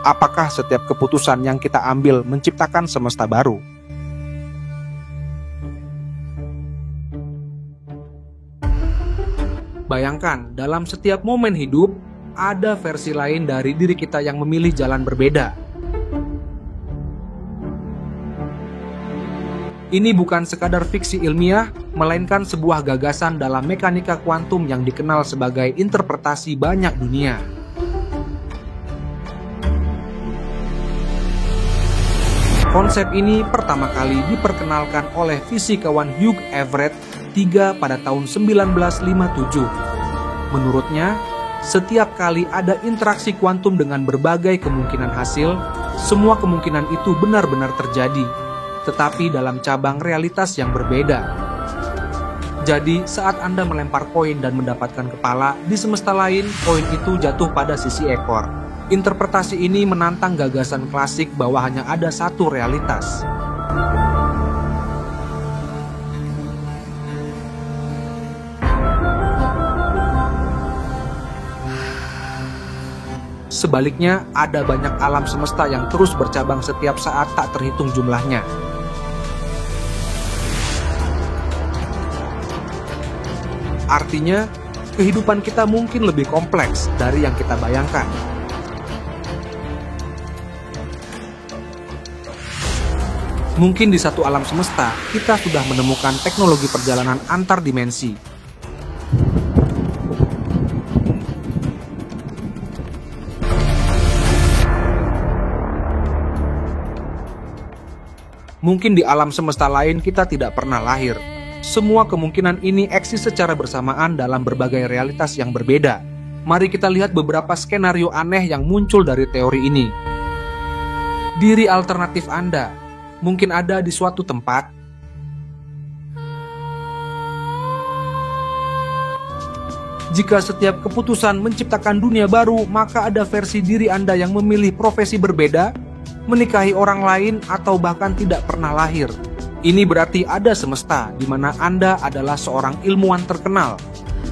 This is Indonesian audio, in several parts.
Apakah setiap keputusan yang kita ambil menciptakan semesta baru? Bayangkan, dalam setiap momen hidup, ada versi lain dari diri kita yang memilih jalan berbeda. Ini bukan sekadar fiksi ilmiah, melainkan sebuah gagasan dalam mekanika kuantum yang dikenal sebagai interpretasi banyak dunia. Konsep ini pertama kali diperkenalkan oleh fisikawan Hugh Everett III pada tahun 1957. Menurutnya, setiap kali ada interaksi kuantum dengan berbagai kemungkinan hasil, semua kemungkinan itu benar-benar terjadi, tetapi dalam cabang realitas yang berbeda. Jadi, saat Anda melempar koin dan mendapatkan kepala, di semesta lain, koin itu jatuh pada sisi ekor. Interpretasi ini menantang gagasan klasik bahwa hanya ada satu realitas. Sebaliknya, ada banyak alam semesta yang terus bercabang setiap saat tak terhitung jumlahnya. Artinya, kehidupan kita mungkin lebih kompleks dari yang kita bayangkan. Mungkin di satu alam semesta, kita sudah menemukan teknologi perjalanan antar dimensi. Mungkin di alam semesta lain kita tidak pernah lahir. Semua kemungkinan ini eksis secara bersamaan dalam berbagai realitas yang berbeda. Mari kita lihat beberapa skenario aneh yang muncul dari teori ini. Diri alternatif Anda mungkin ada di suatu tempat. Jika setiap keputusan menciptakan dunia baru, maka ada versi diri Anda yang memilih profesi berbeda, menikahi orang lain, atau bahkan tidak pernah lahir. Ini berarti ada semesta di mana Anda adalah seorang ilmuwan terkenal,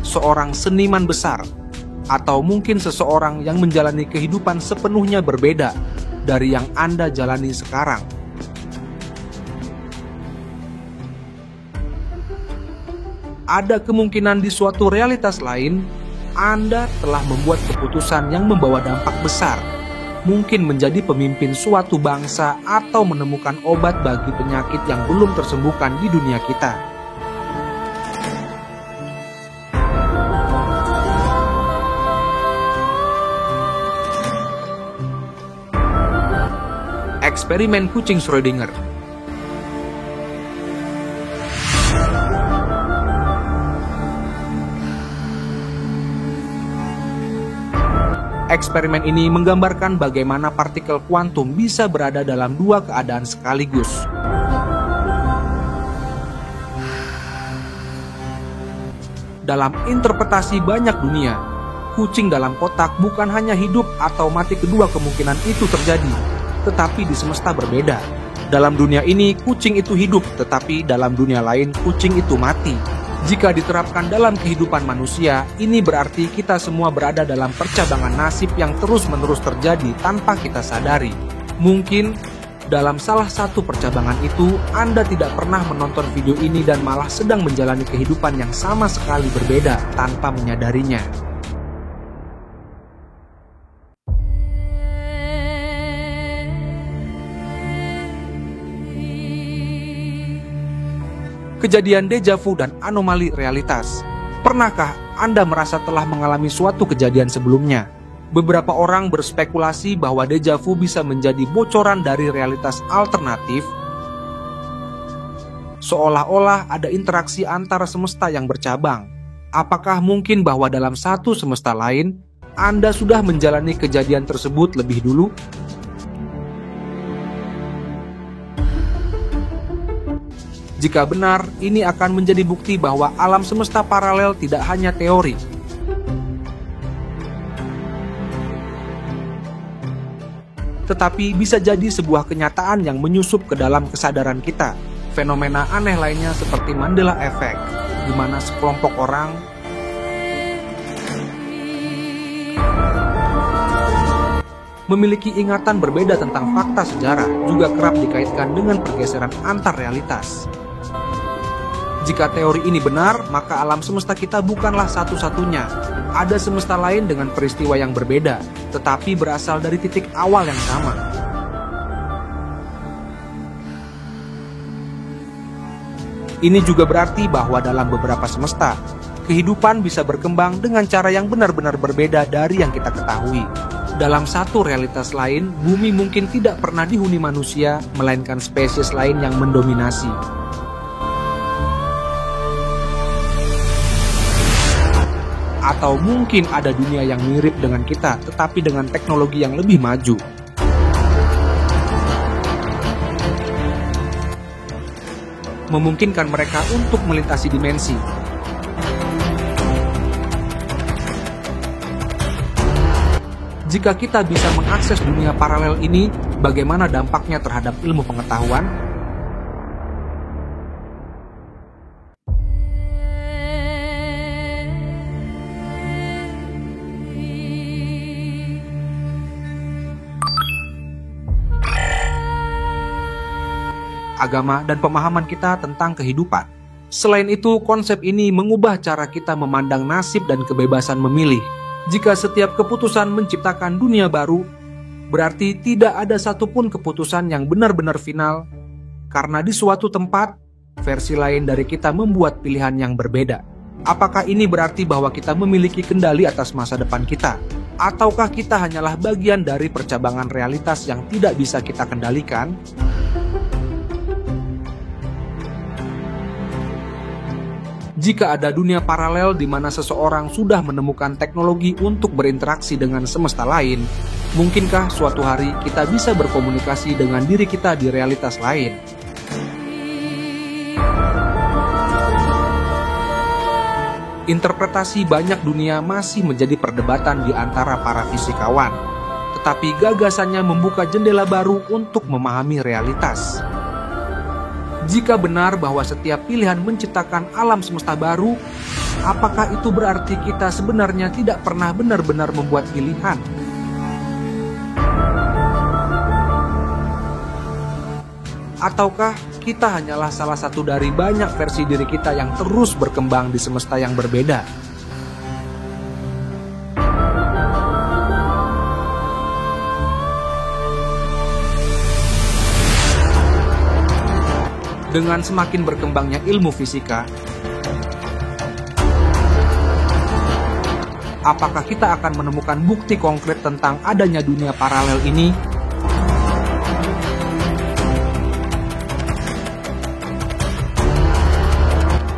seorang seniman besar, atau mungkin seseorang yang menjalani kehidupan sepenuhnya berbeda dari yang Anda jalani sekarang. Ada kemungkinan di suatu realitas lain, Anda telah membuat keputusan yang membawa dampak besar, mungkin menjadi pemimpin suatu bangsa atau menemukan obat bagi penyakit yang belum tersembuhkan di dunia kita. Eksperimen kucing Schrödinger. Eksperimen ini menggambarkan bagaimana partikel kuantum bisa berada dalam dua keadaan sekaligus. Dalam interpretasi banyak dunia, kucing dalam kotak bukan hanya hidup atau mati, kedua kemungkinan itu terjadi, tetapi di semesta berbeda. Dalam dunia ini, kucing itu hidup, tetapi dalam dunia lain, kucing itu mati. Jika diterapkan dalam kehidupan manusia, ini berarti kita semua berada dalam percabangan nasib yang terus-menerus terjadi tanpa kita sadari. Mungkin dalam salah satu percabangan itu, Anda tidak pernah menonton video ini dan malah sedang menjalani kehidupan yang sama sekali berbeda tanpa menyadarinya. Kejadian deja vu dan anomali realitas. Pernahkah Anda merasa telah mengalami suatu kejadian sebelumnya? Beberapa orang berspekulasi bahwa deja vu bisa menjadi bocoran dari realitas alternatif, seolah-olah ada interaksi antara semesta yang bercabang. Apakah mungkin bahwa dalam satu semesta lain, Anda sudah menjalani kejadian tersebut lebih dulu? Jika benar, ini akan menjadi bukti bahwa alam semesta paralel tidak hanya teori. Tetapi bisa jadi sebuah kenyataan yang menyusup ke dalam kesadaran kita. Fenomena aneh lainnya seperti Mandela Effect, di mana sekelompok orang Memiliki ingatan berbeda tentang fakta sejarah juga kerap dikaitkan dengan pergeseran antar realitas. Jika teori ini benar, maka alam semesta kita bukanlah satu-satunya. Ada semesta lain dengan peristiwa yang berbeda, tetapi berasal dari titik awal yang sama. Ini juga berarti bahwa dalam beberapa semesta, kehidupan bisa berkembang dengan cara yang benar-benar berbeda dari yang kita ketahui. Dalam satu realitas lain, bumi mungkin tidak pernah dihuni manusia, melainkan spesies lain yang mendominasi. Atau mungkin ada dunia yang mirip dengan kita, tetapi dengan teknologi yang lebih maju. Memungkinkan mereka untuk melintasi dimensi. Jika kita bisa mengakses dunia paralel ini, bagaimana dampaknya terhadap ilmu pengetahuan? Agama dan pemahaman kita tentang kehidupan. Selain itu, konsep ini mengubah cara kita memandang nasib dan kebebasan memilih. Jika setiap keputusan menciptakan dunia baru, berarti tidak ada satupun keputusan yang benar-benar final, karena di suatu tempat, versi lain dari kita membuat pilihan yang berbeda. Apakah ini berarti bahwa kita memiliki kendali atas masa depan kita? Ataukah kita hanyalah bagian dari percabangan realitas yang tidak bisa kita kendalikan? Jika ada dunia paralel di mana seseorang sudah menemukan teknologi untuk berinteraksi dengan semesta lain, mungkinkah suatu hari kita bisa berkomunikasi dengan diri kita di realitas lain? Interpretasi banyak dunia masih menjadi perdebatan di antara para fisikawan, tetapi gagasannya membuka jendela baru untuk memahami realitas. Jika benar bahwa setiap pilihan menciptakan alam semesta baru, apakah itu berarti kita sebenarnya tidak pernah benar-benar membuat pilihan? Ataukah kita hanyalah salah satu dari banyak versi diri kita yang terus berkembang di semesta yang berbeda? Dengan semakin berkembangnya ilmu fisika, apakah kita akan menemukan bukti konkret tentang adanya dunia paralel ini?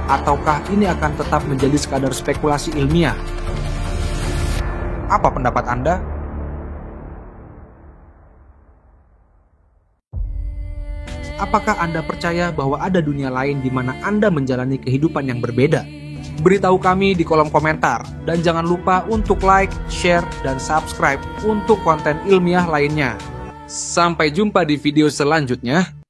Ataukah ini akan tetap menjadi sekadar spekulasi ilmiah? Apa pendapat Anda? Apakah Anda percaya bahwa ada dunia lain di mana Anda menjalani kehidupan yang berbeda? Beritahu kami di kolom komentar, dan jangan lupa untuk like, share, dan subscribe untuk konten ilmiah lainnya. Sampai jumpa di video selanjutnya.